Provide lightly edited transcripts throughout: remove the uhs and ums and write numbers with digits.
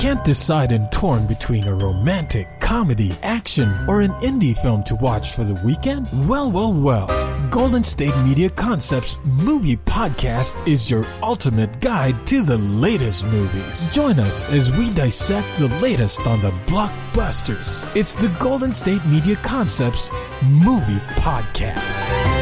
Can't decide and torn between a romantic, comedy, action, or an indie film to watch for the weekend? Well. Golden State Media Concepts Movie Podcast is your ultimate guide to the latest movies. Join us as we dissect the latest on the blockbusters. It's the Golden State Media Concepts Movie Podcast.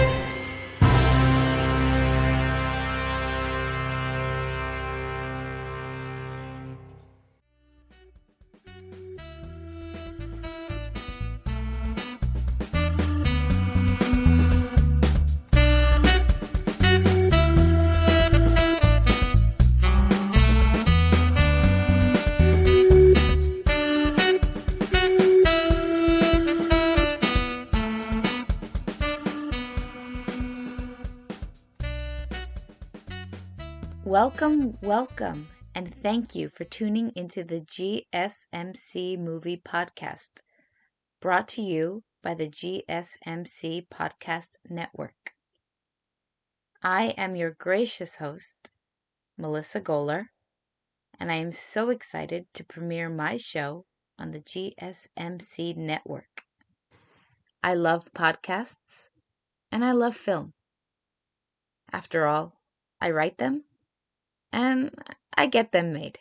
Welcome, and thank you for tuning into the GSMC Movie Podcast, brought to you by the GSMC Podcast Network. I am your gracious host, Melissa Goller, and I am so excited to premiere my show on the GSMC Network. I love podcasts, and I love film. After all, I write them, and I get them made.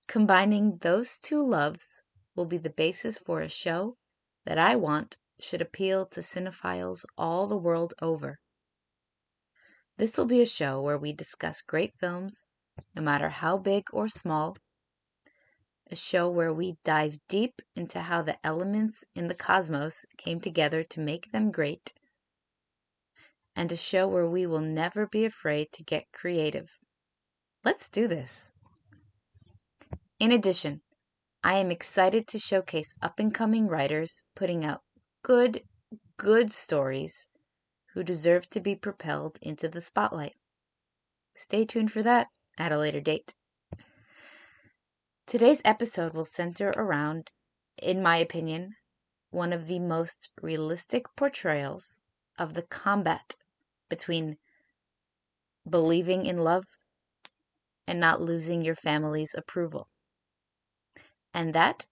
Combining those two loves will be the basis for a show that I want should appeal to cinephiles all the world over. This will be a show where we discuss great films, no matter how big or small. A show where we dive deep into how the elements in the cosmos came together to make them great. And a show where we will never be afraid to get creative. Let's do this. In addition, I am excited to showcase up-and-coming writers putting out good stories who deserve to be propelled into the spotlight. Stay tuned for that at a later date. Today's episode will center around, in my opinion, one of the most realistic portrayals of the combat between believing in love and not losing your family's approval. And that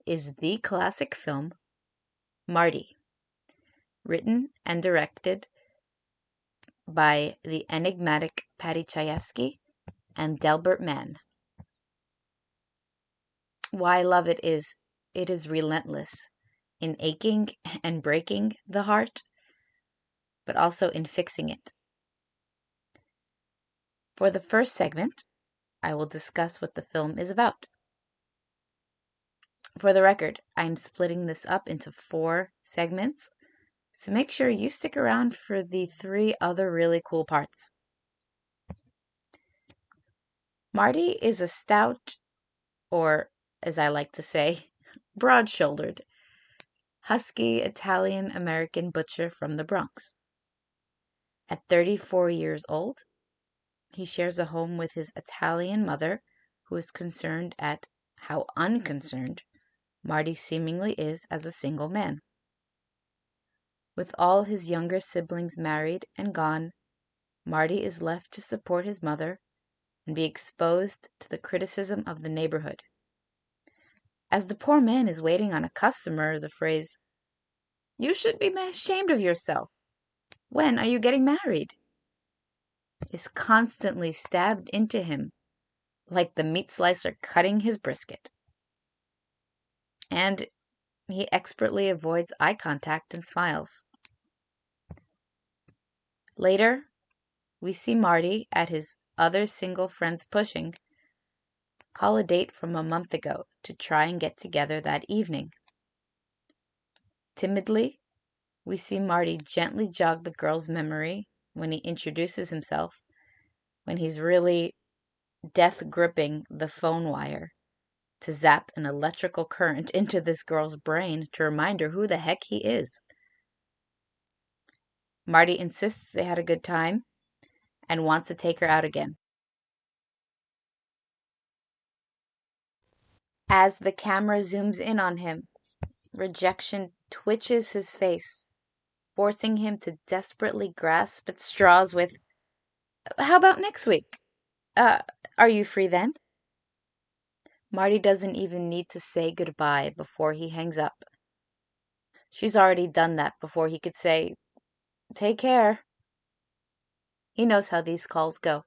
is the classic film, Marty, written and directed by the enigmatic Patty Chayefsky and Delbert Mann. Why I love it is relentless in aching and breaking the heart, but also in fixing it. For the first segment, I will discuss what the film is about. For the record, I'm splitting this up into 4 segments, so make sure you stick around for the 3 other really cool parts. Marty is a stout, or as I like to say, broad-shouldered, husky Italian-American butcher from the Bronx. At 34 years old, he shares a home with his Italian mother, who is concerned at how unconcerned Marty seemingly is as a single man. With all his younger siblings married and gone, Marty is left to support his mother and be exposed to the criticism of the neighborhood. As the poor man is waiting on a customer, the phrase, "You should be ashamed of yourself. When are you getting married?" is constantly stabbed into him like the meat slicer cutting his brisket. And he expertly avoids eye contact and smiles. Later, we see Marty at his other single friend's pushing call a date from a month ago to try and get together that evening. Timidly, we see Marty gently jog the girl's memory when he introduces himself, when he's really death gripping the phone wire to zap an electrical current into this girl's brain to remind her who the heck he is. Marty insists they had a good time and wants to take her out again. As the camera zooms in on him, rejection twitches his face, forcing him to desperately grasp at straws with, "How about next week? Are you free then?" Marty doesn't even need to say goodbye before he hangs up. She's already done that before he could say, "Take care." He knows how these calls go.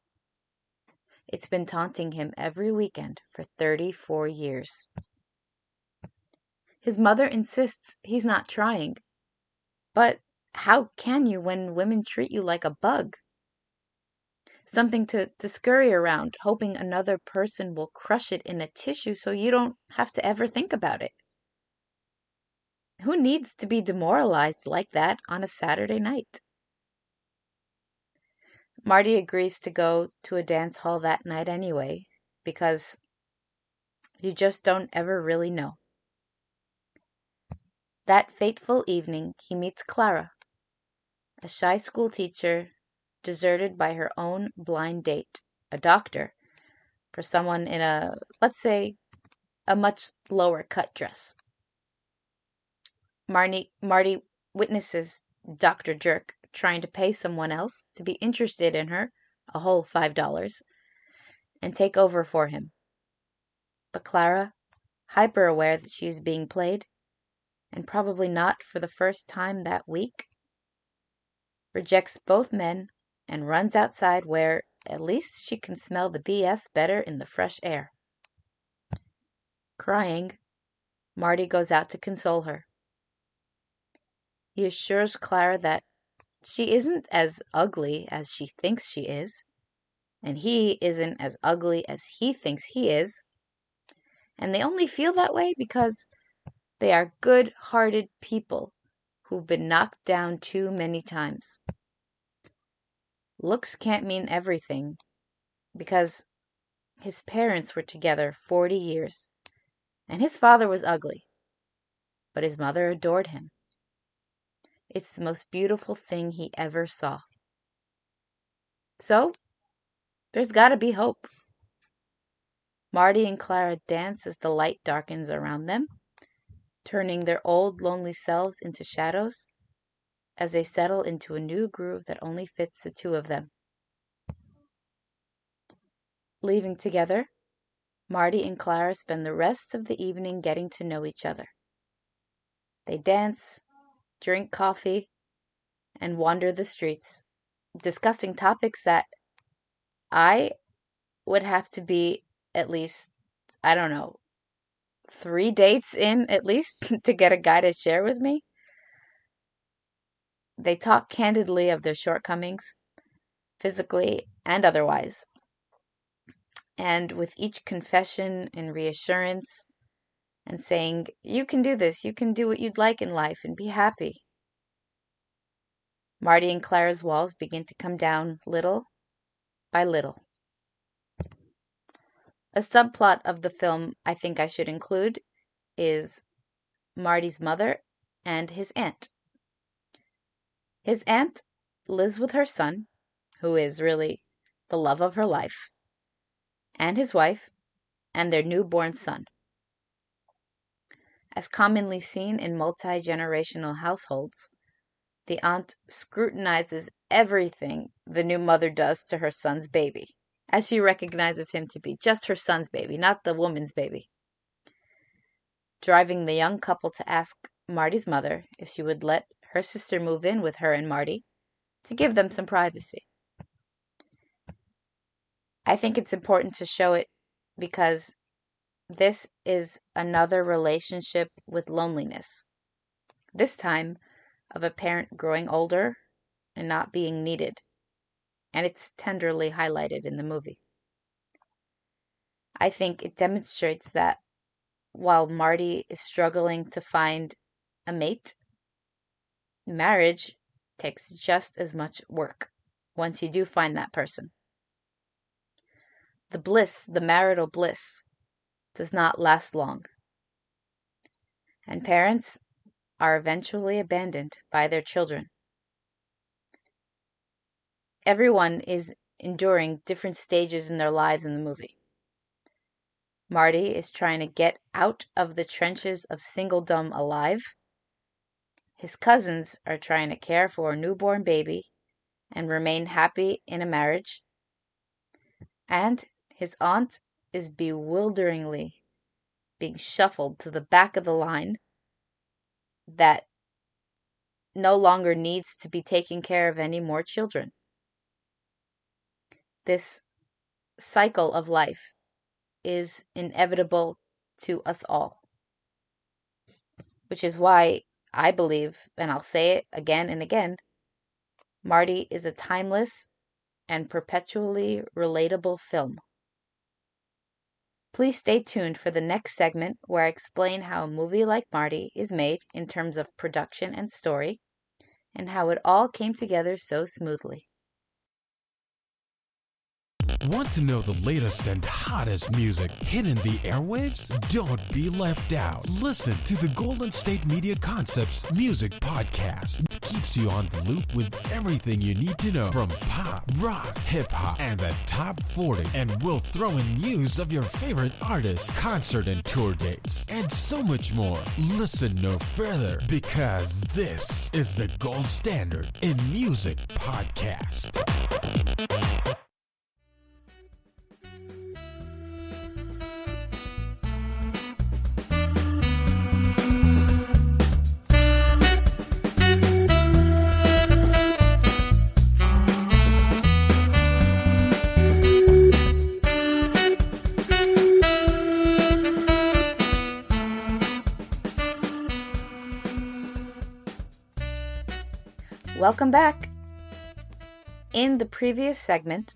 It's been taunting him every weekend for 34 years. His mother insists he's not trying. But how can you when women treat you like a bug? Something to scurry around, hoping another person will crush it in a tissue so you don't have to ever think about it. Who needs to be demoralized like that on a Saturday night? Marty agrees to go to a dance hall that night anyway, because you just don't ever really know. That fateful evening, he meets Clara, a shy school teacher deserted by her own blind date, a doctor, for someone in a, let's say, a much lower cut dress. Marty witnesses Dr. Jerk trying to pay someone else to be interested in her, a whole $5, and take over for him. But Clara, hyper aware that she is being played, and probably not for the first time that week, rejects both men and runs outside where at least she can smell the BS better in the fresh air. Crying, Marty goes out to console her. He assures Clara that she isn't as ugly as she thinks she is, and he isn't as ugly as he thinks he is, and they only feel that way because they are good-hearted people who've been knocked down too many times. Looks can't mean everything, because his parents were together 40 years, and his father was ugly, but his mother adored him. It's the most beautiful thing he ever saw. So, there's gotta be hope. Marty and Clara dance as the light darkens around them, turning their old lonely selves into shadows as they settle into a new groove that only fits the two of them. Leaving together, Marty and Clara spend the rest of the evening getting to know each other. They dance, drink coffee, and wander the streets, discussing topics that I would have to be at least, I don't know, 3 dates in at least to get a guy to share with me. They talk candidly of their shortcomings, physically and otherwise. And with each confession and reassurance and saying, "You can do this, you can do what you'd like in life and be happy." Marty and Clara's walls begin to come down little by little. A subplot of the film I think I should include is Marty's mother and his aunt. His aunt lives with her son, who is really the love of her life, and his wife, and their newborn son. As commonly seen in multi-generational households, the aunt scrutinizes everything the new mother does to her son's baby, as she recognizes him to be just her son's baby, not the woman's baby, driving the young couple to ask Marty's mother if she would let her sister move in with her and Marty to give them some privacy. I think it's important to show it because this is another relationship with loneliness. This time of a parent growing older and not being needed. And it's tenderly highlighted in the movie. I think it demonstrates that while Marty is struggling to find a mate, marriage takes just as much work once you do find that person. The bliss, the marital bliss, does not last long. And parents are eventually abandoned by their children. Everyone is enduring different stages in their lives in the movie. Marty is trying to get out of the trenches of singledom alive. His cousins are trying to care for a newborn baby and remain happy in a marriage. And his aunt is bewilderingly being shuffled to the back of the line that no longer needs to be taking care of any more children. This cycle of life is inevitable to us all, which is why I believe, and I'll say it again and again, Marty is a timeless and perpetually relatable film. Please stay tuned for the next segment where I explain how a movie like Marty is made in terms of production and story, and how it all came together so smoothly. Want to know the latest and hottest music hitting the airwaves? Don't be left out. Listen to the Golden State Media Concepts Music Podcast. It keeps you on the loop with everything you need to know from pop, rock, hip-hop, and the top 40. And we'll throw in news of your favorite artists, concert and tour dates, and so much more. Listen no further, because this is the gold standard in music podcast. Welcome back. In the previous segment,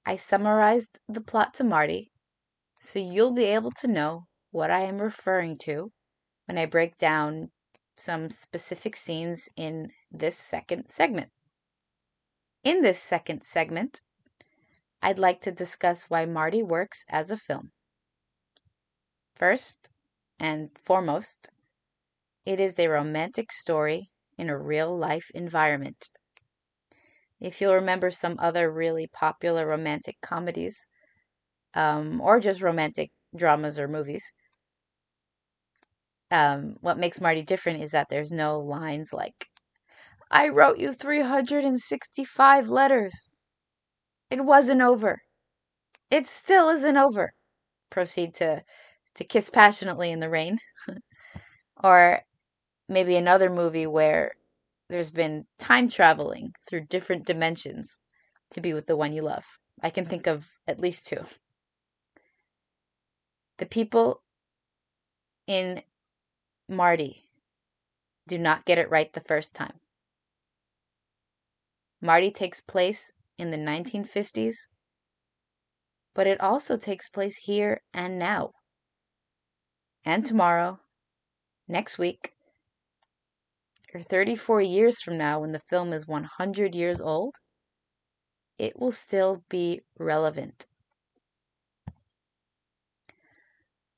I summarized the plot to Marty, so you'll be able to know what I am referring to when I break down some specific scenes in this second segment. In this second segment, I'd like to discuss why Marty works as a film. First and foremost, it is a romantic story in a real-life environment. If you'll remember some other really popular romantic comedies, or just romantic dramas or movies, what makes Marty different is that there's no lines like, "I wrote you 365 letters. It wasn't over. It still isn't over. Proceed to kiss passionately in the rain." Or maybe another movie where there's been time traveling through different dimensions to be with the one you love. I can think of at least two. The people in Marty do not get it right the first time. Marty takes place in the 1950s, but it also takes place here and now. And tomorrow, next week, or 34 years from now when the film is 100 years old, it will still be relevant.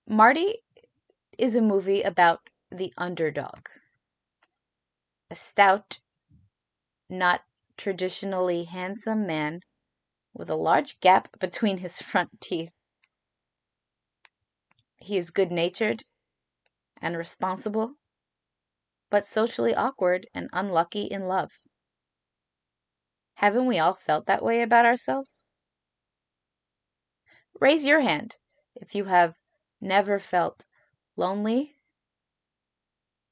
Marty is a movie about the underdog. A stout, not traditionally handsome man with a large gap between his front teeth. He is good-natured and responsible, but socially awkward and unlucky in love. Haven't we all felt that way about ourselves? Raise your hand if you have never felt lonely,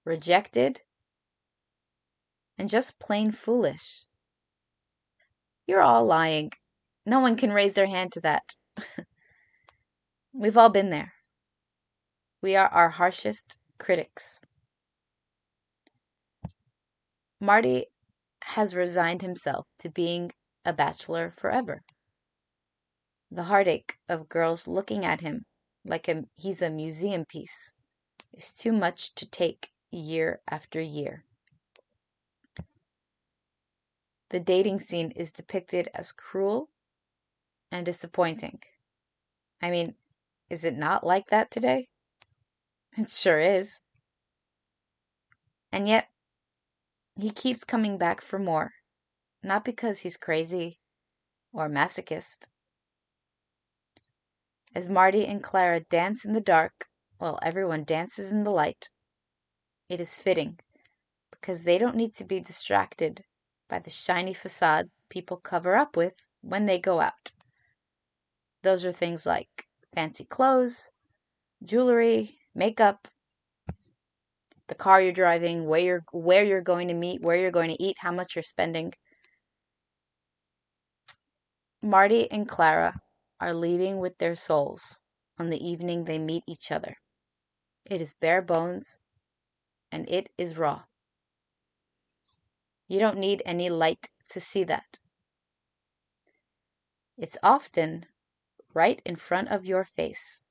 rejected, and just plain foolish. You're all lying. No one can raise their hand to that. We've all been there. We are our harshest critics. Marty has resigned himself to being a bachelor forever. The heartache of girls looking at him like he's a museum piece is too much to take year after year. The dating scene is depicted as cruel and disappointing. I mean, is it not like that today? It sure is. And yet, he keeps coming back for more, not because he's crazy or masochist. As Marty and Clara dance in the dark while everyone dances in the light, it is fitting because they don't need to be distracted by the shiny facades people cover up with when they go out. Those are things like fancy clothes, jewelry, makeup, the car you're driving, where you're going to meet, where you're going to eat, how much you're spending. Marty and Clara are leading with their souls on the evening they meet each other. It is bare bones and it is raw. You don't need any light to see that. It's often right in front of your face,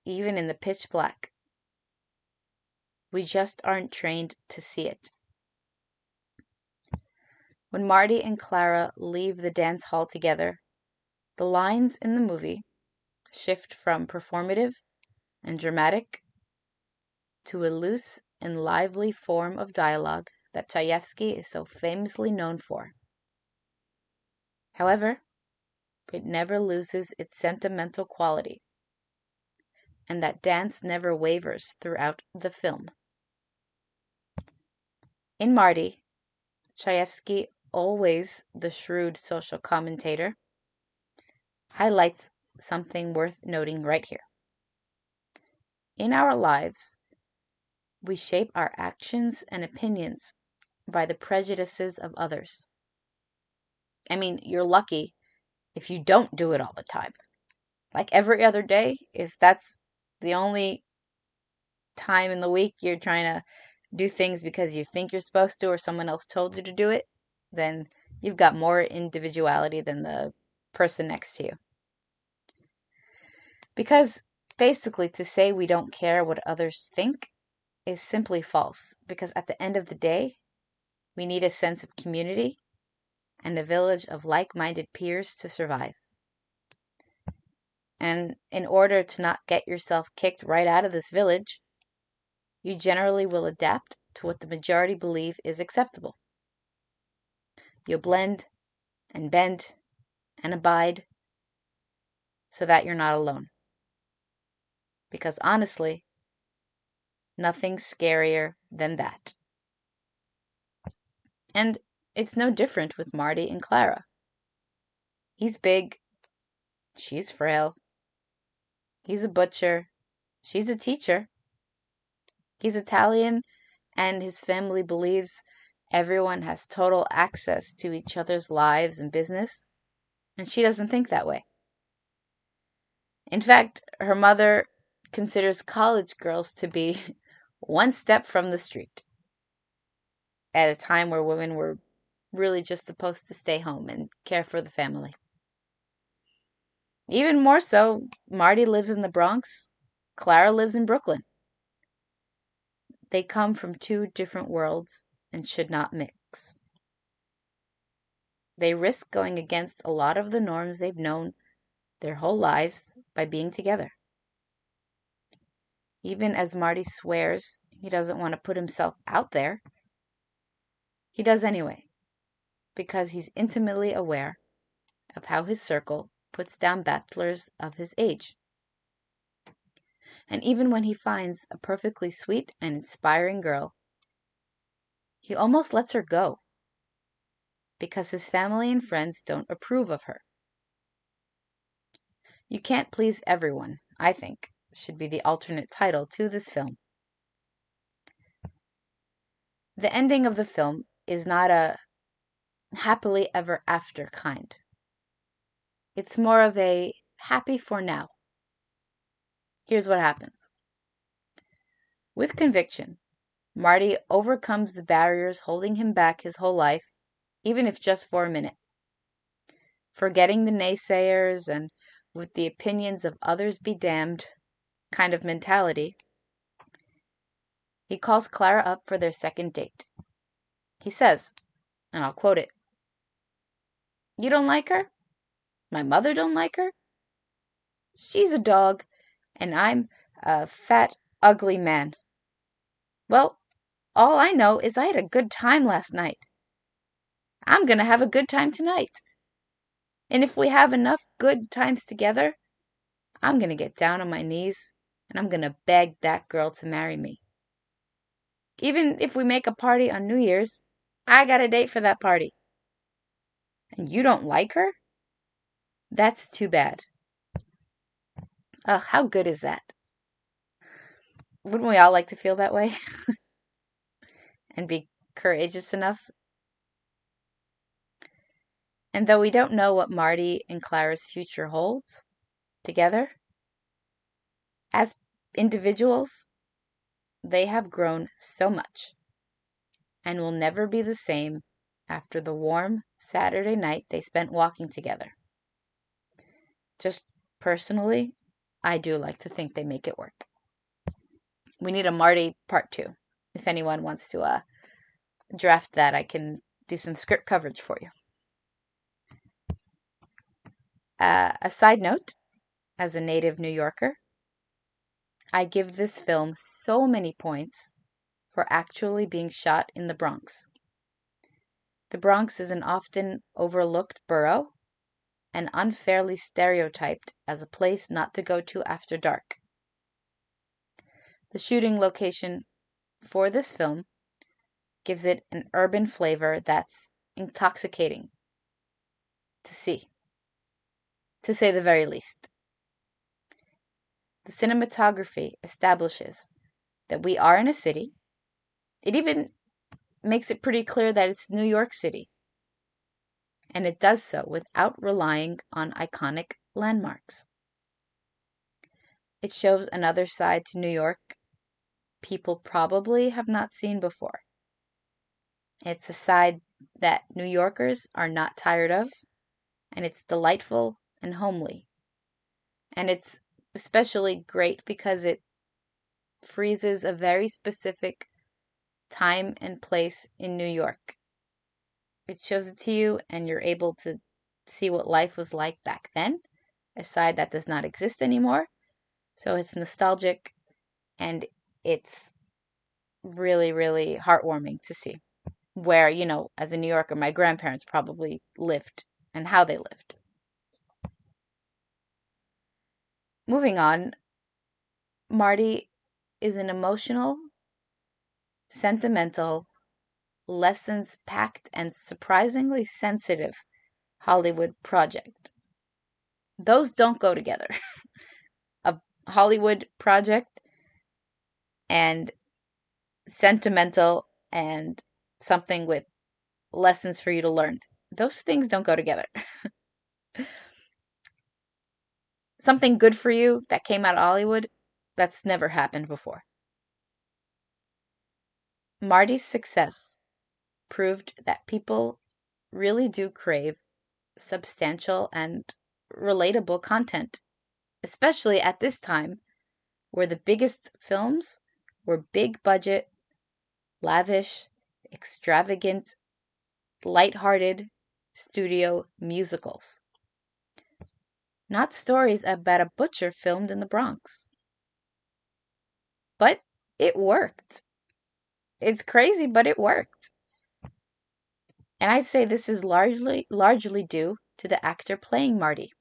even in the pitch black. We just aren't trained to see it. When Marty and Clara leave the dance hall together, the lines in the movie shift from performative and dramatic to a loose and lively form of dialogue that Chayefsky is so famously known for. However, it never loses its sentimental quality, and that dance never wavers throughout the film. In Marty, Chayefsky, always the shrewd social commentator, highlights something worth noting right here. In our lives, we shape our actions and opinions by the prejudices of others. I mean, you're lucky if you don't do it all the time. Like every other day, if that's the only time in the week you're trying to do things because you think you're supposed to or someone else told you to do it, then you've got more individuality than the person next to you. Because basically, to say we don't care what others think is simply false. Because at the end of the day, we need a sense of community and a village of like-minded peers to survive. And in order to not get yourself kicked right out of this village, you generally will adapt to what the majority believe is acceptable. You'll blend and bend and abide so that you're not alone. Because honestly, nothing's scarier than that. And it's no different with Marty and Clara. He's big, she's frail. He's a butcher, she's a teacher. He's Italian, and his family believes everyone has total access to each other's lives and business, and she doesn't think that way. In fact, her mother considers college girls to be one step from the street at a time where women were really just supposed to stay home and care for the family. Even more so, Marty lives in the Bronx, Clara lives in Brooklyn. They come from two different worlds and should not mix. They risk going against a lot of the norms they've known their whole lives by being together. Even as Marty swears he doesn't want to put himself out there, he does anyway, because he's intimately aware of how his circle puts down bachelors of his age. And even when he finds a perfectly sweet and inspiring girl, he almost lets her go because his family and friends don't approve of her. You can't please everyone, I think, should be the alternate title to this film. The ending of the film is not a happily ever after kind. It's more of a happy for now. Here's what happens. With conviction, Marty overcomes the barriers holding him back his whole life, even if just for a minute. Forgetting the naysayers and with the opinions of others be damned kind of mentality, he calls Clara up for their second date. He says, and I'll quote it, "You don't like her? My mother don't like her? She's a dog, and I'm a fat, ugly man. Well, all I know is I had a good time last night. I'm going to have a good time tonight. And if we have enough good times together, I'm going to get down on my knees and I'm going to beg that girl to marry me. Even if we make a party on New Year's, I got a date for that party. And you don't like her? That's too bad." Ugh, how good is that? Wouldn't we all like to feel that way and be courageous enough? And though we don't know what Marty and Clara's future holds together, as individuals, they have grown so much and will never be the same after the warm Saturday night they spent walking together. Just personally, I do like to think they make it work. We need a Marty part 2. If anyone wants to draft that, I can do some script coverage for you. A side note, as a native New Yorker, I give this film so many points for actually being shot in the Bronx. The Bronx is an often overlooked borough and unfairly stereotyped as a place not to go to after dark. The shooting location for this film gives it an urban flavor that's intoxicating to see, to say the very least. The cinematography establishes that we are in a city. It even makes it pretty clear that it's New York City. And it does so without relying on iconic landmarks. It shows another side to New York people probably have not seen before. It's a side that New Yorkers are not tired of, and it's delightful and homely. And it's especially great because it freezes a very specific time and place in New York. It shows it to you, and you're able to see what life was like back then, a side that does not exist anymore. So it's nostalgic, and it's really, really heartwarming to see where, as a New Yorker, my grandparents probably lived and how they lived. Moving on, Marty is an emotional, sentimental, lessons-packed, and surprisingly sensitive Hollywood project. Those don't go together. A Hollywood project and sentimental and something with lessons for you to learn. Those things don't go together. Something good for you that came out of Hollywood, that's never happened before. Marty's success proved that people really do crave substantial and relatable content, especially at this time where the biggest films were big budget, lavish, extravagant, light-hearted studio musicals. Not stories about a butcher filmed in the Bronx. But it worked. It's crazy, but it worked. And I'd say this is largely due to the actor playing Marty,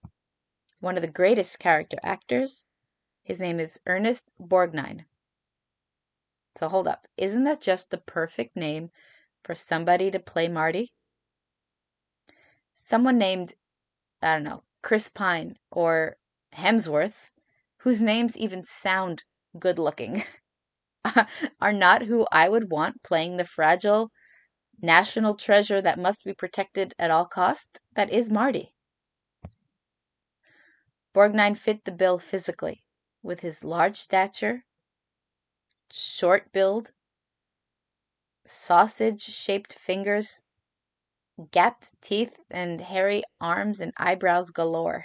one of the greatest character actors. His name is Ernest Borgnine. So hold up, isn't that just the perfect name for somebody to play Marty? Someone named, I don't know, Chris Pine or Hemsworth, whose names even sound good looking, are not who I would want playing the fragile national treasure that must be protected at all costs. That is Marty. Borgnine fit the bill physically, with his large stature, short build, sausage-shaped fingers, gapped teeth, and hairy arms and eyebrows galore.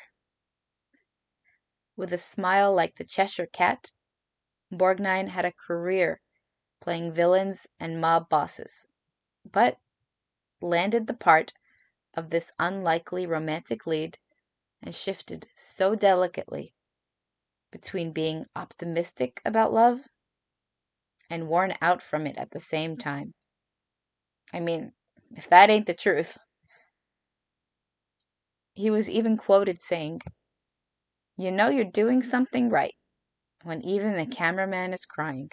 With a smile like the Cheshire Cat, Borgnine had a career playing villains and mob bosses, but landed the part of this unlikely romantic lead and shifted so delicately between being optimistic about love and worn out from it at the same time. I mean, if that ain't the truth. He was even quoted saying, "You know you're doing something right when even the cameraman is crying."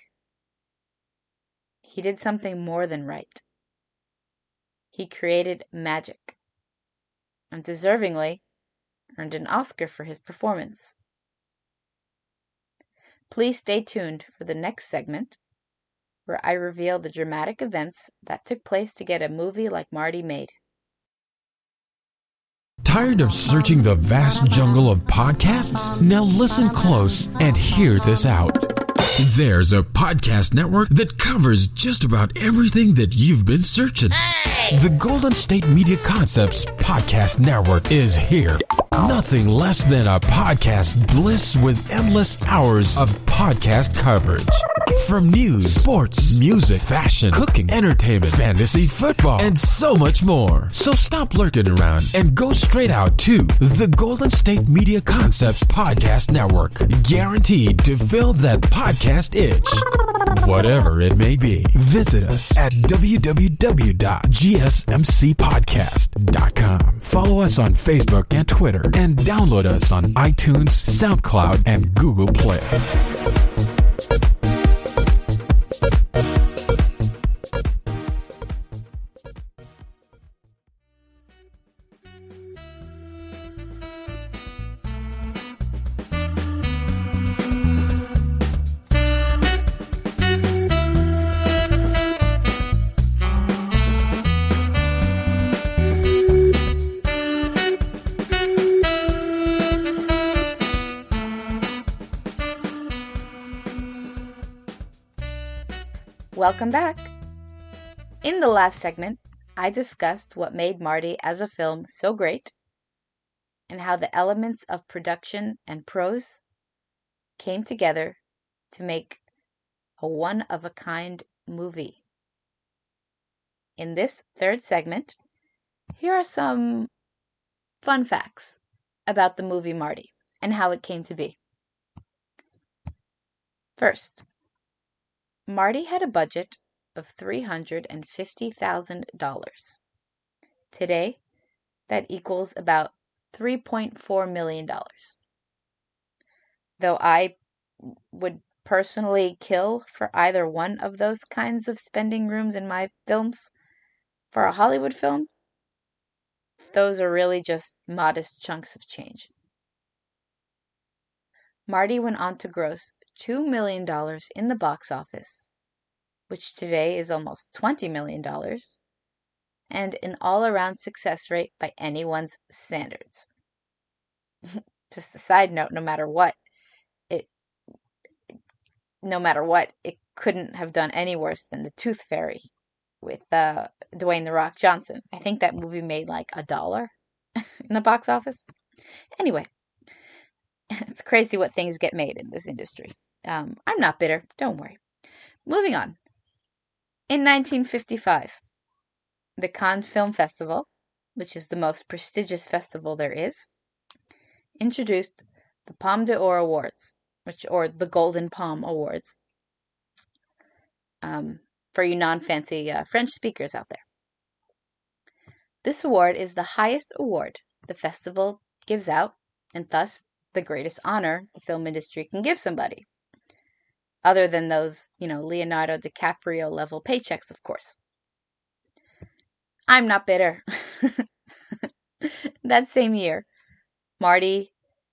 He did something more than right. He created magic, and deservingly earned an Oscar for his performance. Please stay tuned for the next segment, where I reveal the dramatic events that took place to get a movie like Marty made. Tired of searching the vast jungle of podcasts? Now listen close and hear this out. There's a podcast network that covers just about everything that you've been searching. Hey! The Golden State Media Concepts Podcast Network is here. Nothing less than a podcast bliss with endless hours of podcast coverage. From news, sports, music, fashion, cooking, entertainment, fantasy, football, and so much more. So stop lurking around and go straight out to the Golden State Media Concepts Podcast Network. Guaranteed to fill that podcast itch. Whatever it may be. Visit us at www.gsmcpodcast.com. Follow us on Facebook and Twitter, and download us on iTunes, SoundCloud, and Google Play. Welcome back. In the last segment, I discussed what made Marty as a film so great and how the elements of production and prose came together to make a one-of-a-kind movie. In this third segment, here are some fun facts about the movie Marty and how it came to be. First, Marty had a budget of $350,000. Today, that equals about $3.4 million. Though I would personally kill for either one of those kinds of spending rooms in my films, for a Hollywood film, those are really just modest chunks of change. Marty went on to gross $2 million in the box office, which today is almost $20 million, and an all-around success rate by anyone's standards. Just a side note, no matter what, it couldn't have done any worse than The Tooth Fairy with Dwayne "The Rock" Johnson. I think that movie made like $1 in the box office. Anyway, it's crazy what things get made in this industry. I'm not bitter, don't worry. Moving on. In 1955, the Cannes Film Festival, which is the most prestigious festival there is, introduced the Palme d'Or Awards, or the Golden Palm Awards, for you non-fancy French speakers out there. This award is the highest award the festival gives out, and thus the greatest honor the film industry can give somebody. Other than those, Leonardo DiCaprio level paychecks, of course. I'm not bitter. That same year, Marty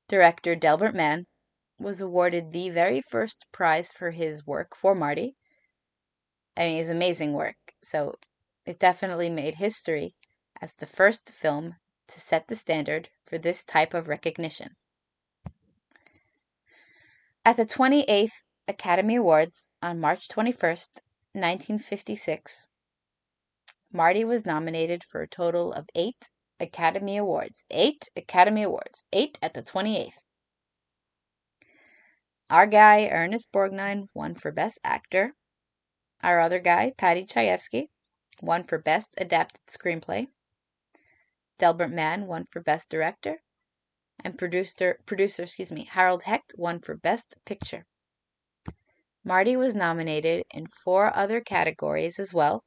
director Delbert Mann was awarded the very first prize for his work for Marty. I mean, his amazing work. So it definitely made history as the first film to set the standard for this type of recognition. At the 28th Academy Awards on March 21st, 1956, Marty was nominated for a total of 8 Academy Awards. 8 Academy Awards. 8 at the 28th. Our guy, Ernest Borgnine, won for Best Actor. Our other guy, Paddy Chayefsky, won for Best Adapted Screenplay. Delbert Mann won for Best Director. And producer, Harold Hecht won for Best Picture. Marty was nominated in 4 other categories as well,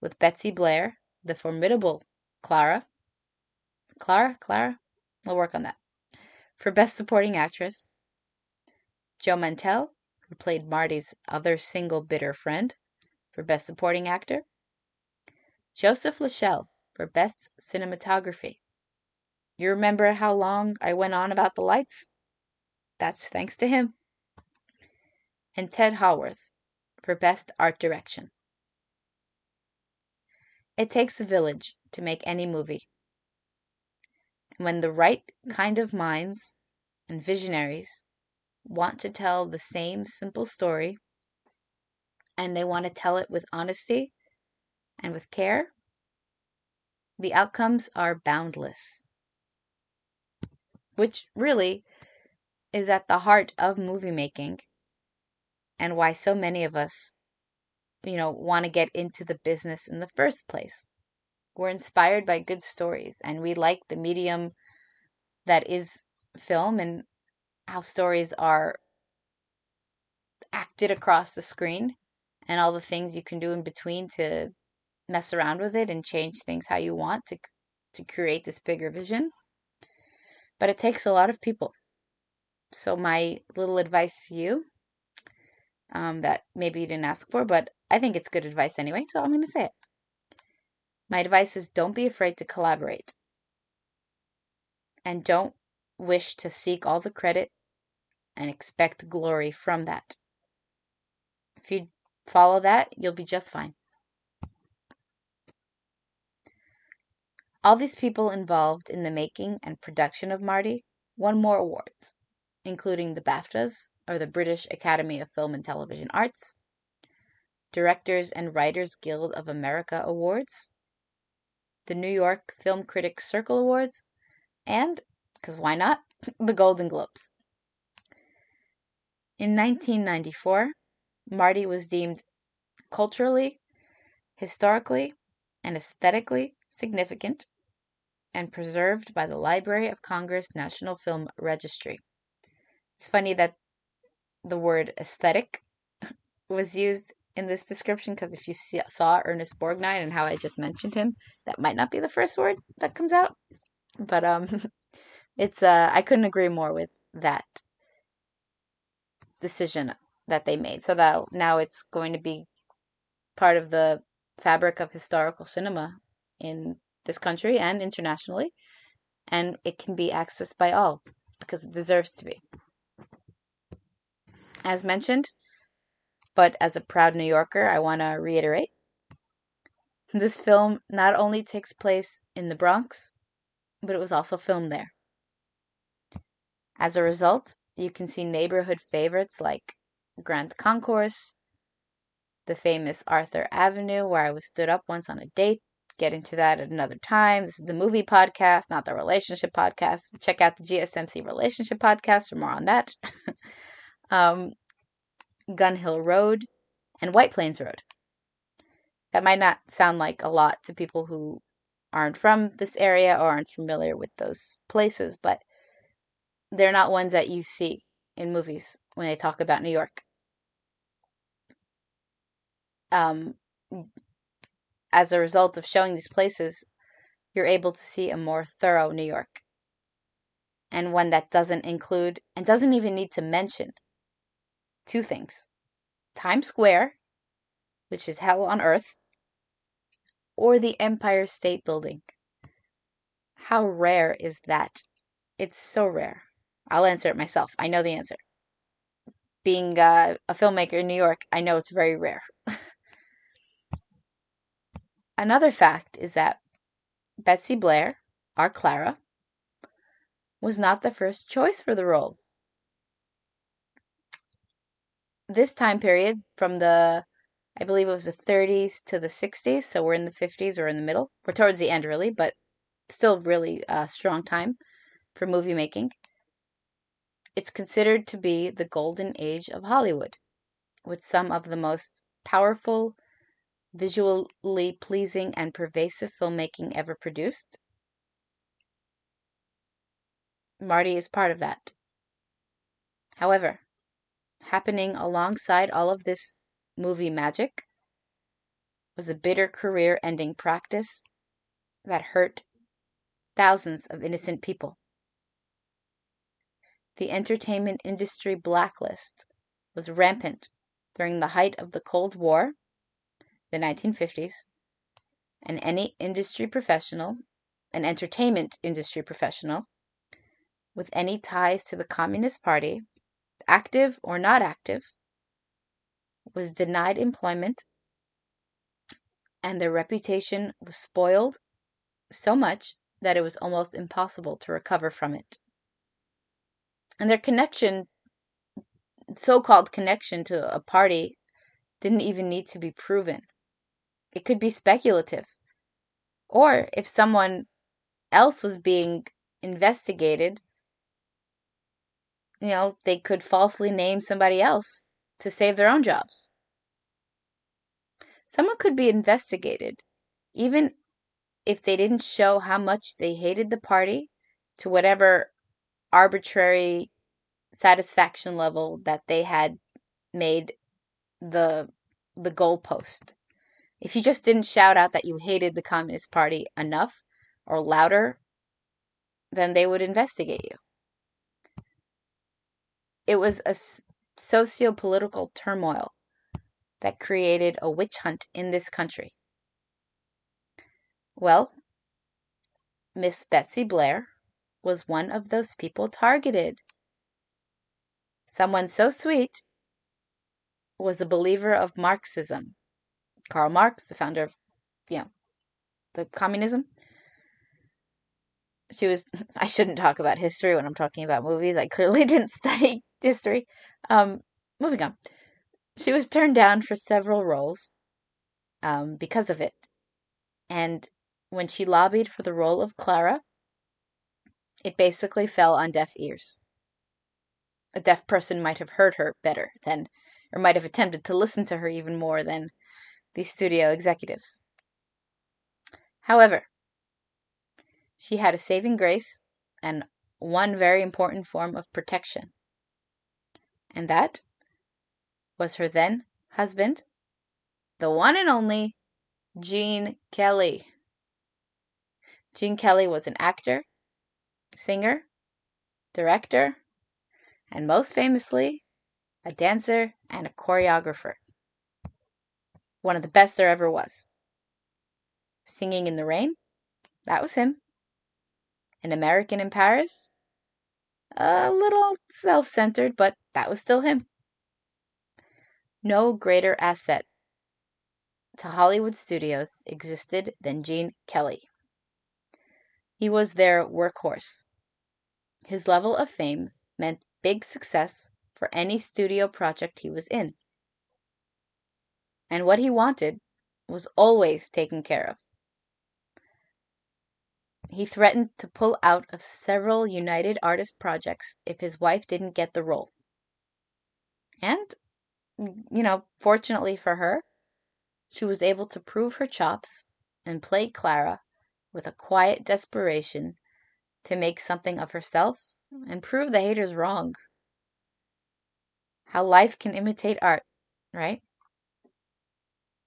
with Betsy Blair, the formidable Clara, we'll work on that, for Best Supporting Actress, Joe Mantell, who played Marty's other single bitter friend, for Best Supporting Actor, Joseph Lachelle for Best Cinematography. You remember how long I went on about the lights? That's thanks to him. and Ted Haworth for Best Art Direction. It takes a village to make any movie. And when the right kind of minds and visionaries want to tell the same simple story, and they want to tell it with honesty and with care, the outcomes are boundless. Which really is at the heart of movie making and why so many of us, want to get into the business in the first place. We're inspired by good stories and we like the medium that is film and how stories are acted across the screen and all the things you can do in between to mess around with it and change things how you want to create this bigger vision. But it takes a lot of people. So my little advice to you, that maybe you didn't ask for, but I think it's good advice anyway, so I'm going to say it. My advice is don't be afraid to collaborate. And don't wish to seek all the credit and expect glory from that. If you follow that, you'll be just fine. All these people involved in the making and production of Marty won more awards, including the BAFTAs, or the British Academy of Film and Television Arts, Directors and Writers Guild of America Awards, the New York Film Critics Circle Awards, and, because why not, the Golden Globes. In 1994, Marty was deemed culturally, historically, and aesthetically significant and preserved by the Library of Congress National Film Registry. It's funny that the word aesthetic was used in this description because if you saw Ernest Borgnine and how I just mentioned him, that might not be the first word that comes out. But it's I couldn't agree more with that decision that they made. So that now it's going to be part of the fabric of historical cinema in this country and internationally, and it can be accessed by all because it deserves to be. As mentioned, but as a proud New Yorker, I want to reiterate, this film not only takes place in the Bronx, but it was also filmed there. As a result, you can see neighborhood favorites like Grand Concourse, the famous Arthur Avenue, where I stood up once on a date. Get into that at another time. This is the movie podcast, not the relationship podcast. Check out the GSMC relationship podcast for more on that. Gun Hill Road and White Plains Road. That might not sound like a lot to people who aren't from this area or aren't familiar with those places, but they're not ones that you see in movies when they talk about New York. As a result of showing these places, you're able to see a more thorough New York. And one that doesn't include, and doesn't even need to mention, two things. Times Square, which is hell on earth, or the Empire State Building. How rare is that? It's so rare. I'll answer it myself. I know the answer. Being a filmmaker in New York, I know it's very rare. Another fact is that Betsy Blair, our Clara, was not the first choice for the role. This time period, from I believe it was the 30s to the 60s, so we're in the 50s, we're in the middle. We're towards the end, really, but still really a strong time for movie making. It's considered to be the golden age of Hollywood, with some of the most powerful, visually pleasing, and pervasive filmmaking ever produced. Marty is part of that. However, happening alongside all of this movie magic was a bitter career-ending practice that hurt thousands of innocent people. The entertainment industry blacklist was rampant during the height of the Cold War, the 1950s, and any an entertainment industry professional, with any ties to the Communist Party, active or not active, was denied employment, and their reputation was spoiled so much that it was almost impossible to recover from it. And their connection, so-called connection to a party, didn't even need to be proven. It could be speculative. Or if someone else was being investigated, they could falsely name somebody else to save their own jobs. Someone could be investigated even if they didn't show how much they hated the party to whatever arbitrary satisfaction level that they had made the goalpost. If you just didn't shout out that you hated the Communist Party enough or louder, then they would investigate you. It was a socio-political turmoil that created a witch hunt in this country. Well, Miss Betsy Blair was one of those people targeted. Someone so sweet was a believer of Marxism. Karl Marx, the founder of, the communism. I shouldn't talk about history when I'm talking about movies. I clearly didn't study history. Moving on. She was turned down for several roles because of it. And when she lobbied for the role of Clara, it basically fell on deaf ears. A deaf person might have heard her better than, or might have attempted to listen to her even more than the studio executives. However, she had a saving grace and one very important form of protection. And that was her then husband, the one and only Gene Kelly. Gene Kelly was an actor, singer, director, and most famously, a dancer and a choreographer. One of the best there ever was. Singing in the Rain, that was him. An American in Paris, a little self-centered, but that was still him. No greater asset to Hollywood studios existed than Gene Kelly. He was their workhorse. His level of fame meant big success for any studio project he was in. And what he wanted was always taken care of. He threatened to pull out of several United Artists projects if his wife didn't get the role. And, fortunately for her, she was able to prove her chops and play Clara with a quiet desperation to make something of herself and prove the haters wrong. How life can imitate art, right?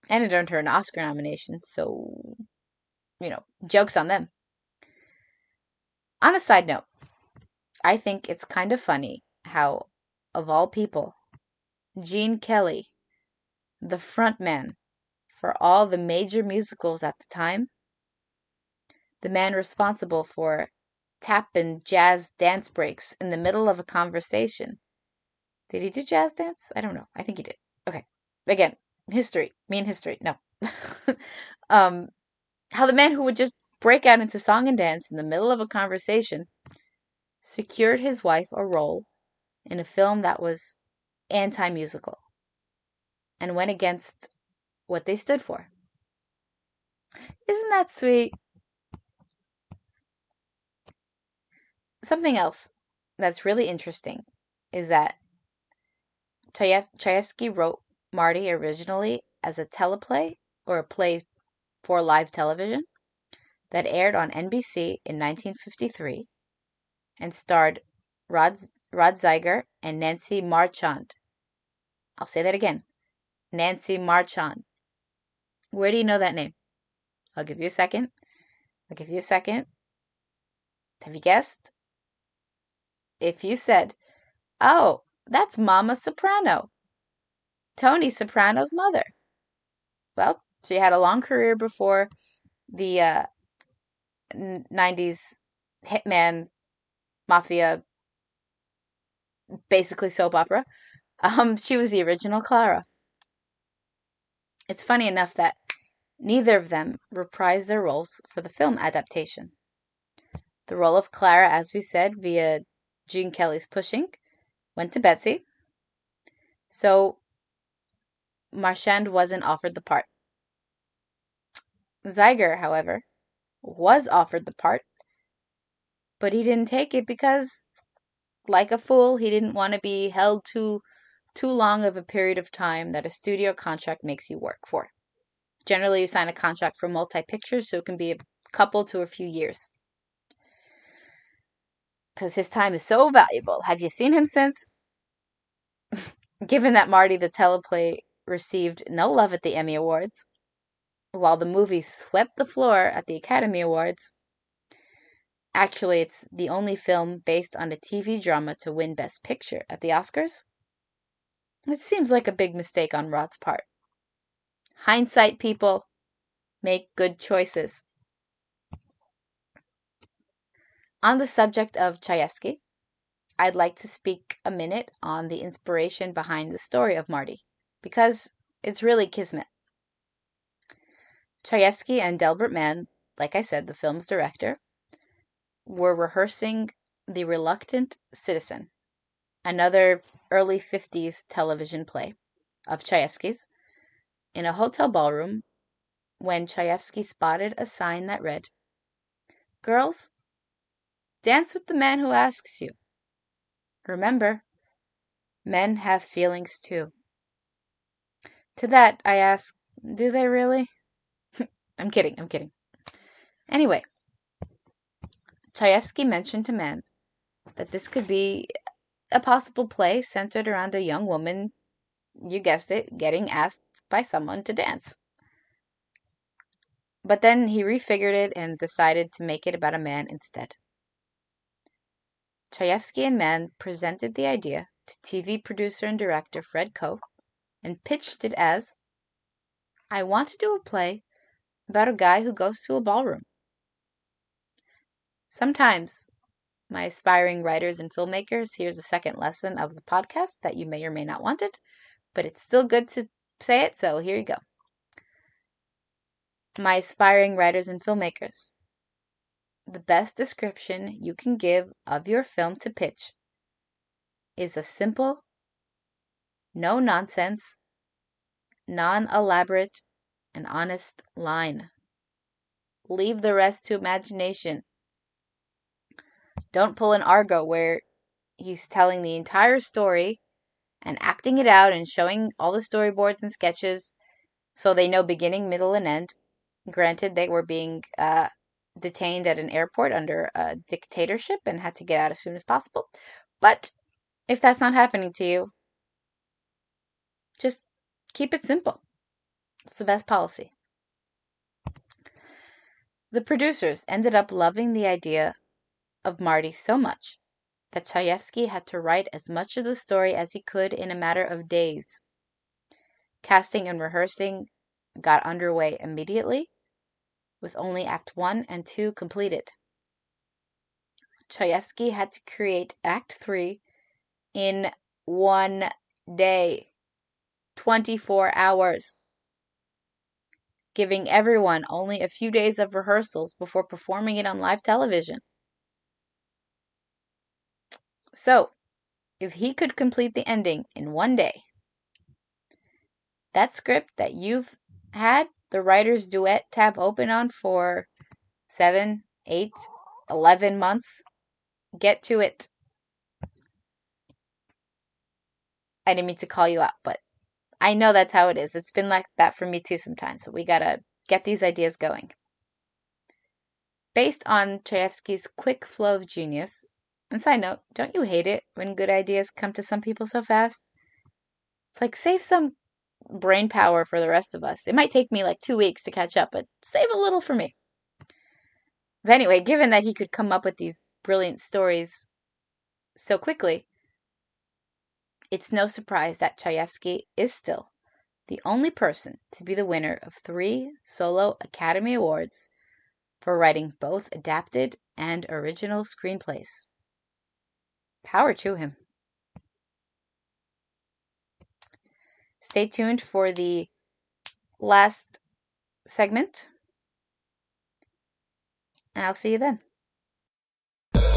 And it earned her an Oscar nomination, so, joke's on them. On a side note, I think it's kind of funny how, of all people, Gene Kelly, the frontman for all the major musicals at the time, the man responsible for tap and jazz dance breaks in the middle of a conversation. Did he do jazz dance? I don't know. I think he did. Okay. Again, history. Me and history. No. How the man who would just break out into song and dance in the middle of a conversation secured his wife a role in a film that was anti-musical and went against what they stood for. Isn't that sweet? Something else that's really interesting is that Chayefsky wrote Marty originally as a teleplay or a play for live television that aired on NBC in 1953 and starred Rod Zeiger and Nancy Marchand. I'll say that again. Nancy Marchand. Where do you know that name? I'll give you a second. Have you guessed? If you said, oh, that's Mama Soprano, Tony Soprano's mother. Well, she had a long career before the 90s hitman mafia, basically soap opera. She was the original Clara. It's funny enough that neither of them reprised their roles for the film adaptation. The role of Clara, as we said, via Gene Kelly's Pushing, went to Betsy. So Marchand wasn't offered the part. Zeiger, however, was offered the part, but he didn't take it because, like a fool, he didn't want to be held to too long of a period of time that a studio contract makes you work for. Generally, you sign a contract for multi-pictures, so it can be a couple to a few years. Because his time is so valuable. Have you seen him since? Given that Marty the Teleplay received no love at the Emmy Awards, while the movie swept the floor at the Academy Awards, actually it's the only film based on a TV drama to win Best Picture at the Oscars. It seems like a big mistake on Rod's part. Hindsight, people, make good choices. On the subject of Chayefsky, I'd like to speak a minute on the inspiration behind the story of Marty, because it's really kismet. Chayefsky and Delbert Mann, like I said, the film's director, were rehearsing The Reluctant Citizen, another early 50s television play of Chayefsky's, in a hotel ballroom when Chayefsky spotted a sign that read, "Girls, dance with the man who asks you. Remember, men have feelings too." To that, I ask, do they really? I'm kidding. Anyway, Chayefsky mentioned to Mann that this could be a possible play centered around a young woman, you guessed it, getting asked by someone to dance. But then he refigured it and decided to make it about a man instead. Chayefsky and Mann presented the idea to TV producer and director Fred Coe and pitched it as, "I want to do a play about a guy who goes to a ballroom." Sometimes, my aspiring writers and filmmakers, here's a second lesson of the podcast that you may or may not want it, but it's still good to say it, so here you go. My aspiring writers and filmmakers, the best description you can give of your film to pitch is a simple, no-nonsense, non-elaborate, and honest line. Leave the rest to imagination. Don't pull an Argo where he's telling the entire story and acting it out and showing all the storyboards and sketches so they know beginning, middle, and end. Granted, they were being detained at an airport under a dictatorship and had to get out as soon as possible. But if that's not happening to you, just keep it simple. It's the best policy. The producers ended up loving the idea of Marty so much that Chayefsky had to write as much of the story as he could in a matter of days. Casting and rehearsing got underway immediately, with only Act 1 and 2 completed. Chayefsky had to create Act 3 in 1 day, 24 hours, giving everyone only a few days of rehearsals before performing it on live television. So, if he could complete the ending in 1 day, that script that you've had the writer's duet tab open on for 7, 8, 11 months, get to it. I didn't mean to call you out, but I know that's how it is. It's been like that for me too sometimes, so we gotta get these ideas going. Based on Chayefsky's quick flow of genius, and side note, don't you hate it when good ideas come to some people so fast? It's like, save some brain power for the rest of us. It might take me like 2 weeks to catch up, but save a little for me. But anyway, given that he could come up with these brilliant stories so quickly, it's no surprise that Chayefsky is still the only person to be the winner of 3 solo Academy Awards for writing both adapted and original screenplays. Power to him. Stay tuned for the last segment, and I'll see you then.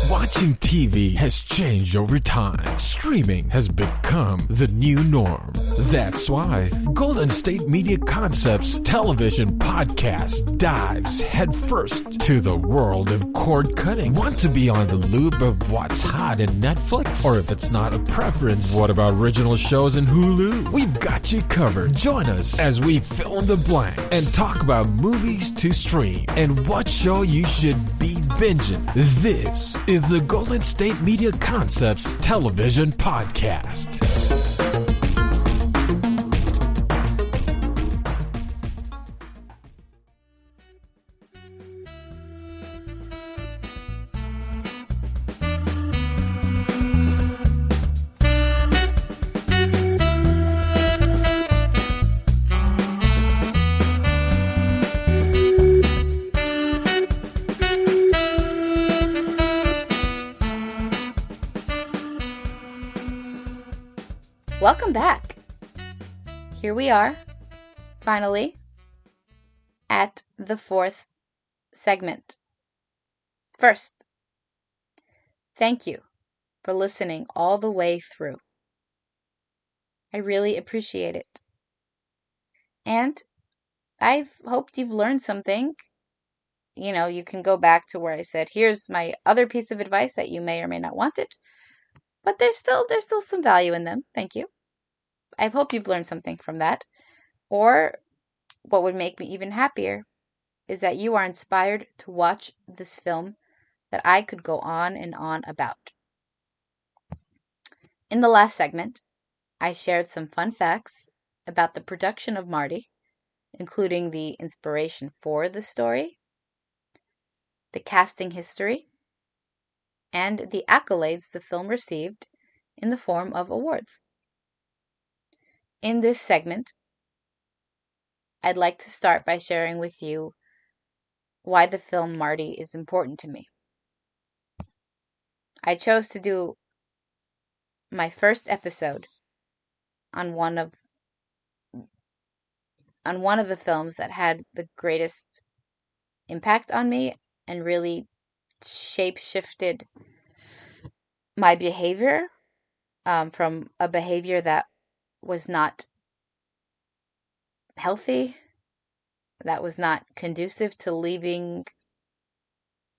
Watching TV has changed over time. Streaming has become the new norm. That's why Golden State Media Concepts television podcast dives headfirst to the world of cord cutting. Want to be on the loop of what's hot in Netflix? Or if it's not a preference, what about original shows in Hulu? We've got you covered. Join us as we fill in the blanks and talk about movies to stream and what show you should be binging. This is the Golden State Media Concepts television podcast. Welcome back. Here we are, finally, at the fourth segment. First, thank you for listening all the way through. I really appreciate it. And I've hoped you've learned something. You know, you can go back to where I said, here's my other piece of advice that you may or may not want it. But there's still some value in them. Thank you. I hope you've learned something from that. Or what would make me even happier is that you are inspired to watch this film that I could go on and on about. In the last segment, I shared some fun facts about the production of Marty, including the inspiration for the story, the casting history, and the accolades the film received in the form of awards. In this segment, I'd like to start by sharing with you why the film Marty is important to me. I chose to do my first episode on one of the films that had the greatest impact on me and really shape-shifted my behavior from a behavior that was not healthy, that was not conducive to leading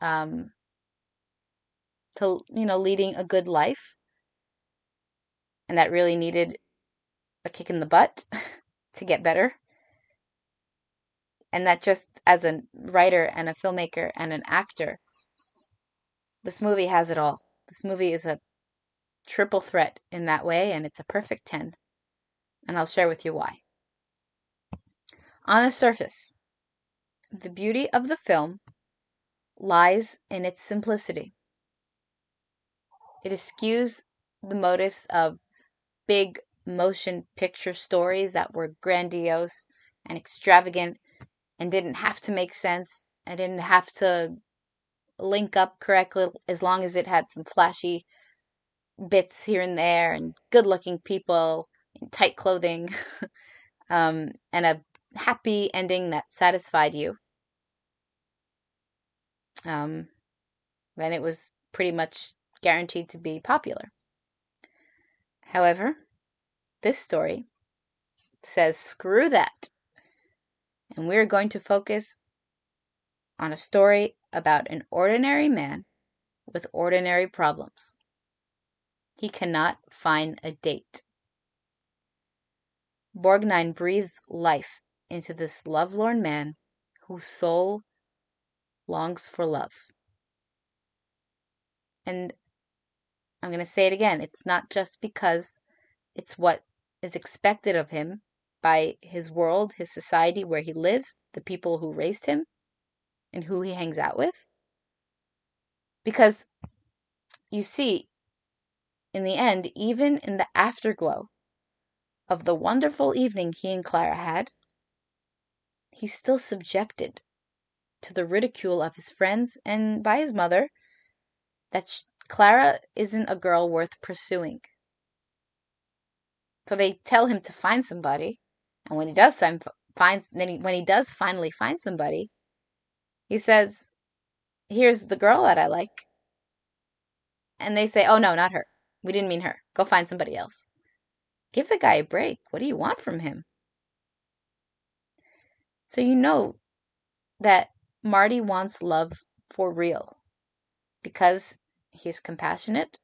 a good life, and that really needed a kick in the butt to get better. And that just as a writer and a filmmaker and an actor, this movie has it all. This movie is a triple threat in that way, and it's a perfect 10. And I'll share with you why. On the surface, the beauty of the film lies in its simplicity. It eschews the motives of big motion picture stories that were grandiose and extravagant and didn't have to make sense and didn't have to link up correctly as long as it had some flashy bits here and there and good-looking people in tight clothing and a happy ending that satisfied you. Then it was pretty much guaranteed to be popular. However, this story says screw that. And we're going to focus on a story about an ordinary man with ordinary problems. He cannot find a date. Borgnine breathes life into this lovelorn man whose soul longs for love. And I'm going to say it again. It's not just because it's what is expected of him by his world, his society where he lives, the people who raised him, and who he hangs out with. Because, you see, in the end, even in the afterglow of the wonderful evening he and Clara had, he's still subjected to the ridicule of his friends and by his mother that Clara isn't a girl worth pursuing. So they tell him to find somebody, and when he does when he does finally find somebody, he says, "Here's the girl that I like." And they say, "Oh, no, not her. We didn't mean her. Go find somebody else." Give the guy a break. What do you want from him? So you know that Marty wants love for real because he's compassionate,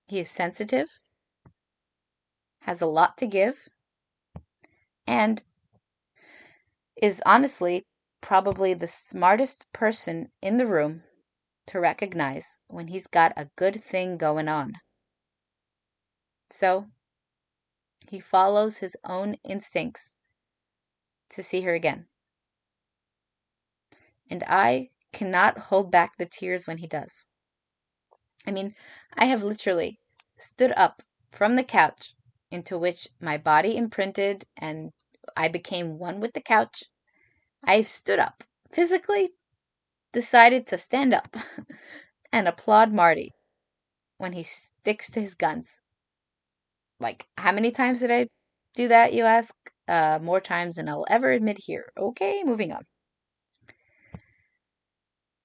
he is sensitive, has a lot to give, and is honestly probably the smartest person in the room to recognize when he's got a good thing going on. So he follows his own instincts to see her again. And I cannot hold back the tears when he does. I mean, I have literally stood up from the couch into which my body imprinted and I became one with the couch. I've stood up, physically decided to stand up and applaud Marty when he sticks to his guns. Like, how many times did I do that, you ask? More times than I'll ever admit here. Okay, moving on.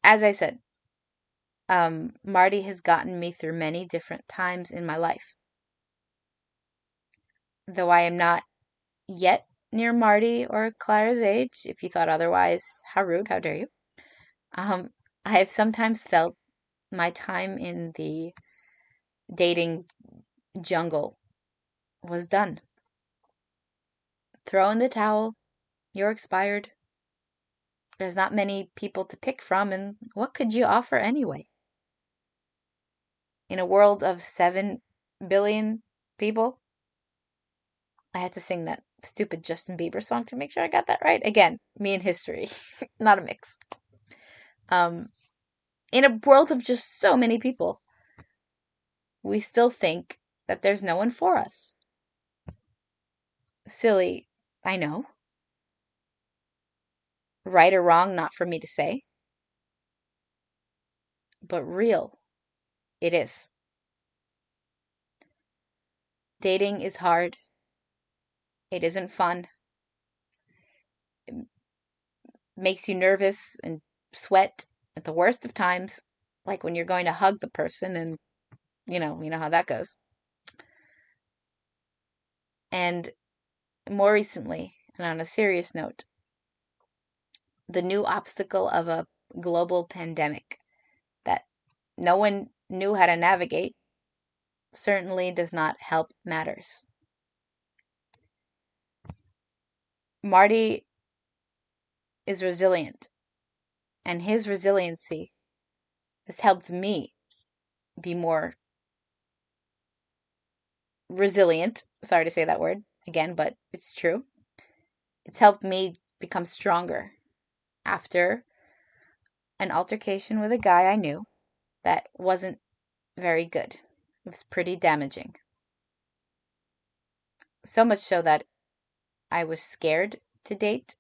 As I said, Marty has gotten me through many different times in my life. Though I am not yet near Marty or Clara's age, if you thought otherwise, how rude, how dare you. I have sometimes felt my time in the dating jungle was done. Throw in the towel, you're expired. There's not many people to pick from, and what could you offer anyway? In a world of 7 billion people, I had to sing that stupid Justin Bieber song to make sure I got that right. Again, me and history, not a mix. In a world of just so many people, we still think that there's no one for us. Silly, I know. Right or wrong, not for me to say. But real, it is. Dating is hard. It isn't fun. It makes you nervous and sweat at the worst of times, like when you're going to hug the person and you know how that goes. And more recently, and on a serious note, the new obstacle of a global pandemic that no one knew how to navigate certainly does not help matters. Marty is resilient, and his resiliency has helped me be more resilient. Sorry to say that word again, but it's true. It's helped me become stronger after an altercation with a guy I knew that wasn't very good. It was pretty damaging. So much so that I was scared to date,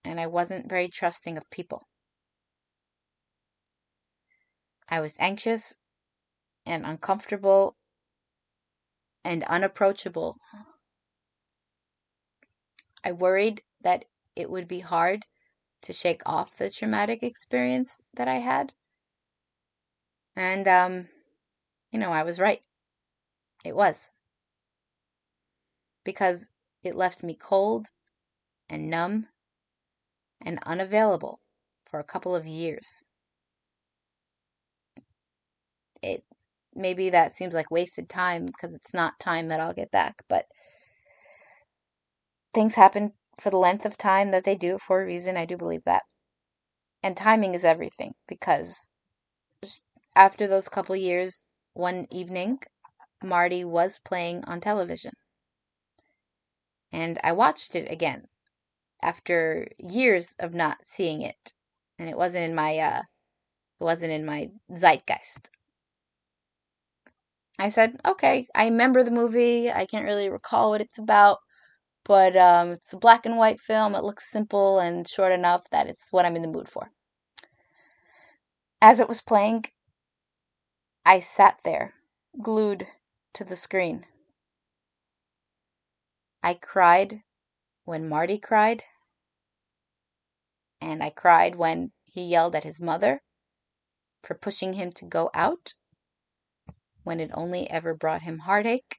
and I wasn't very trusting of people. I was anxious and uncomfortable and unapproachable. I worried that it would be hard to shake off the traumatic experience that I had. And, I was right. It was. Because it left me cold and numb and unavailable for a couple of years. Maybe that seems like wasted time because it's not time that I'll get back, but things happen for the length of time that they do for a reason. I do believe that. And timing is everything because after those couple years, one evening, Marty was playing on television. And I watched it again after years of not seeing it. And it wasn't in my zeitgeist. I said, okay, I remember the movie. I can't really recall what it's about, but it's a black and white film. It looks simple and short enough that it's what I'm in the mood for. As it was playing, I sat there, glued to the screen. I cried when Marty cried, and I cried when he yelled at his mother for pushing him to go out when it only ever brought him heartache.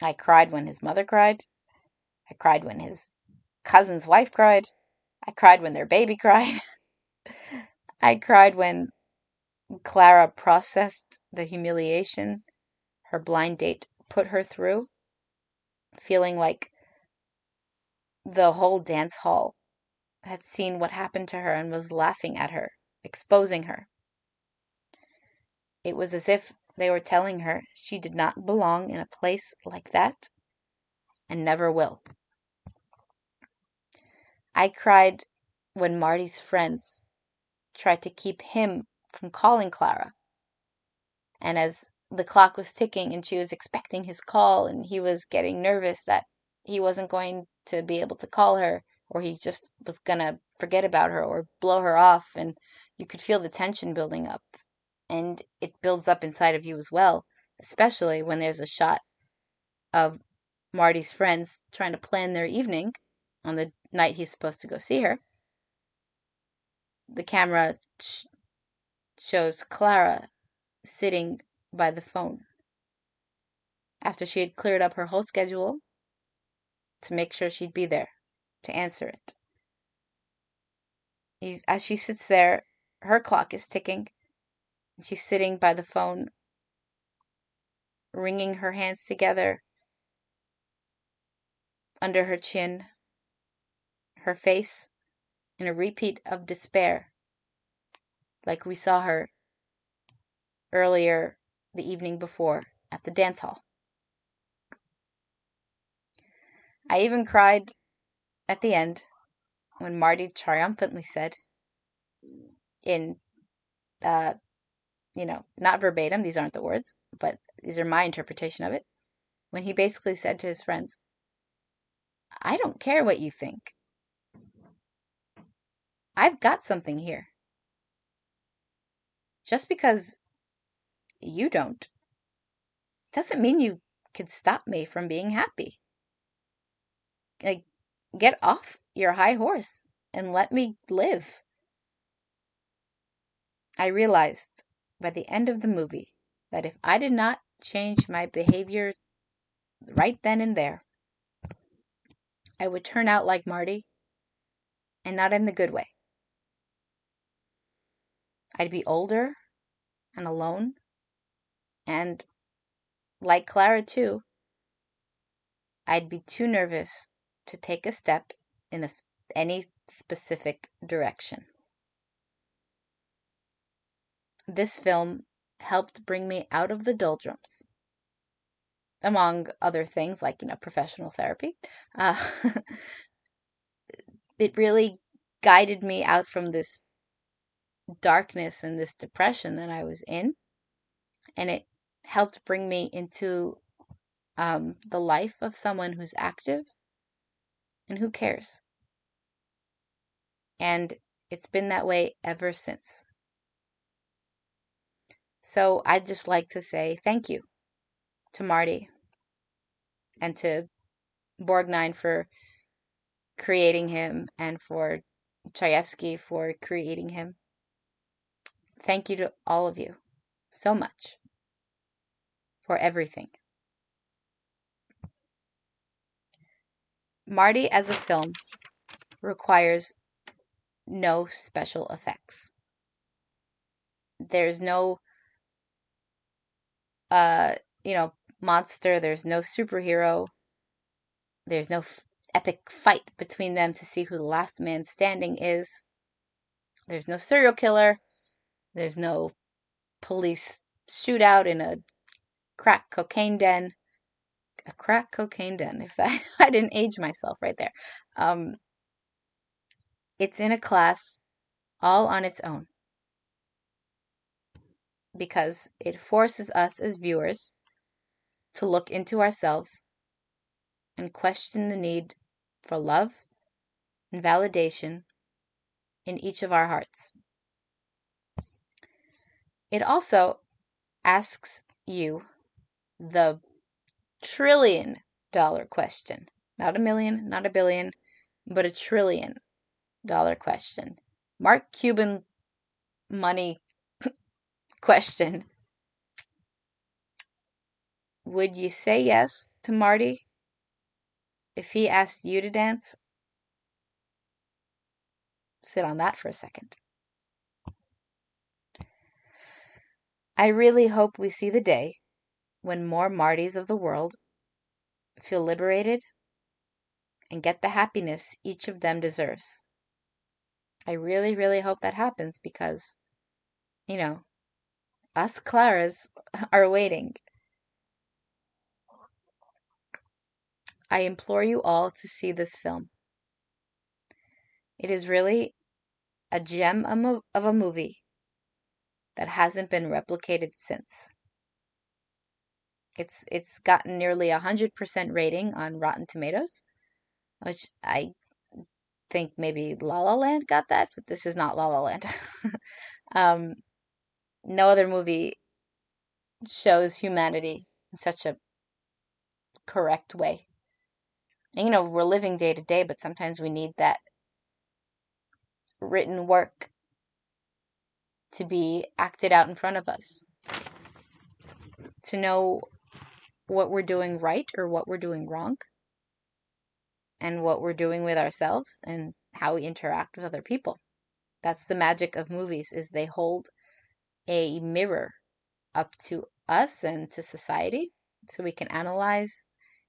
I cried when his mother cried. I cried when his cousin's wife cried. I cried when their baby cried. I cried when Clara processed the humiliation her blind date put her through, feeling like the whole dance hall had seen what happened to her and was laughing at her, exposing her. It was as if they were telling her she did not belong in a place like that and never will. I cried when Marty's friends tried to keep him from calling Clara. And as the clock was ticking and she was expecting his call and he was getting nervous that he wasn't going to be able to call her, or he just was going to forget about her or blow her off, and you could feel the tension building up. And it builds up inside of you as well, especially when there's a shot of Marty's friends trying to plan their evening on the night he's supposed to go see her. The camera shows Clara sitting by the phone after she had cleared up her whole schedule to make sure she'd be there to answer it. As she sits there, her clock is ticking. She's sitting by the phone, wringing her hands together under her chin, her face in a repeat of despair, like we saw her earlier the evening before at the dance hall. I even cried at the end when Marty triumphantly said, in, not verbatim, these aren't the words, but these are my interpretation of it, when he basically said to his friends, I don't care what you think. I've got something here. Just because you don't doesn't mean you can stop me from being happy. Like, get off your high horse and let me live. I realized by the end of the movie that if I did not change my behavior right then and there, I would turn out like Marty, and not in the good way. I'd be older and alone, and like Clara too, I'd be too nervous to take a step in any specific direction. This film helped bring me out of the doldrums, among other things like, professional therapy. It really guided me out from this darkness and this depression that I was in, and it helped bring me into the life of someone who's active and who cares. And it's been that way ever since. So I'd just like to say thank you to Marty and to Borgnine for creating him, and for Chayefsky for creating him. Thank you to all of you so much for everything. Marty as a film requires no special effects. There's no monster, there's no superhero, there's no epic fight between them to see who the last man standing is. There's no serial killer, there's no police shootout in a crack cocaine den. A crack cocaine den, if I didn't age myself right there. It's in a class all on its own, because it forces us as viewers to look into ourselves and question the need for love and validation in each of our hearts. It also asks you the $1 trillion question. Not a million, not a billion, but $1 trillion question. Mark Cuban money question. Would you say yes to Marty if he asked you to dance? Sit on that for a second. I really hope we see the day when more Martys of the world feel liberated and get the happiness each of them deserves. I really, really hope that happens because, us Claras are waiting. I implore you all to see this film. It is really a gem of a movie that hasn't been replicated since. It's gotten nearly 100% rating on Rotten Tomatoes, which I think maybe La La Land got that, but this is not La La Land. No other movie shows humanity in such a correct way. And, we're living day to day, but sometimes we need that written work to be acted out in front of us, to know what we're doing right or what we're doing wrong, and what we're doing with ourselves and how we interact with other people. That's the magic of movies, is they hold a mirror up to us and to society so we can analyze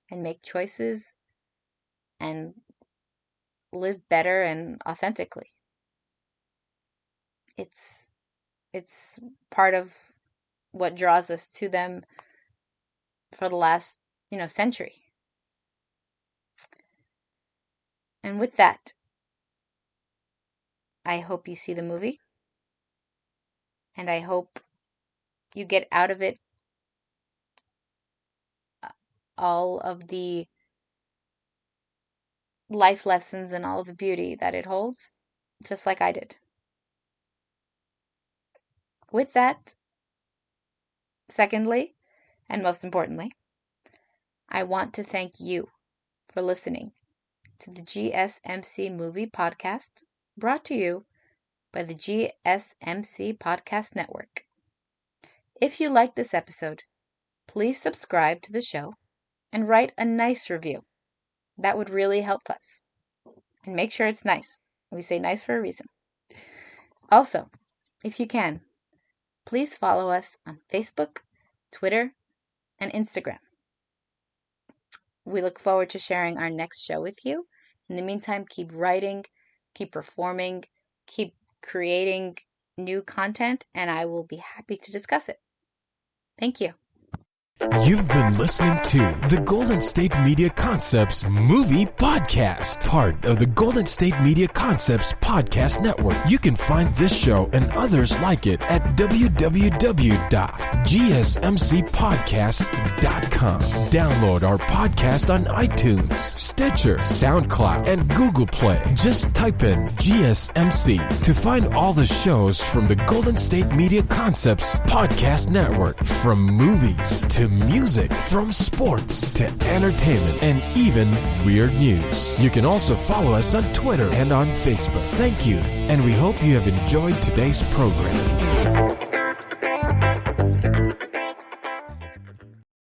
and make choices and live better and authentically. It's part of what draws us to them for the last, century. And with that, I hope you see the movie. And I hope you get out of it all of the life lessons and all of the beauty that it holds, just like I did. With that, secondly, and most importantly, I want to thank you for listening to the GSMC Movie Podcast, brought to you by the GSMC Podcast Network. If you like this episode, please subscribe to the show and write a nice review. That would really help us. And make sure it's nice. We say nice for a reason. Also, if you can, please follow us on Facebook, Twitter, and Instagram. We look forward to sharing our next show with you. In the meantime, keep writing, keep performing, keep creating new content, and I will be happy to discuss it. Thank you. You've been listening to the Golden State Media Concepts Movie Podcast, part of the Golden State Media Concepts Podcast Network. You can find this show and others like it at www.gsmcpodcast.com. Download our podcast on iTunes, Stitcher, SoundCloud, and Google Play. Just type in GSMC to find all the shows from the Golden State Media Concepts Podcast Network, from movies to music, from sports to entertainment, and even weird news. You can also follow us on Twitter and on Facebook. Thank you, and we hope you have enjoyed today's program.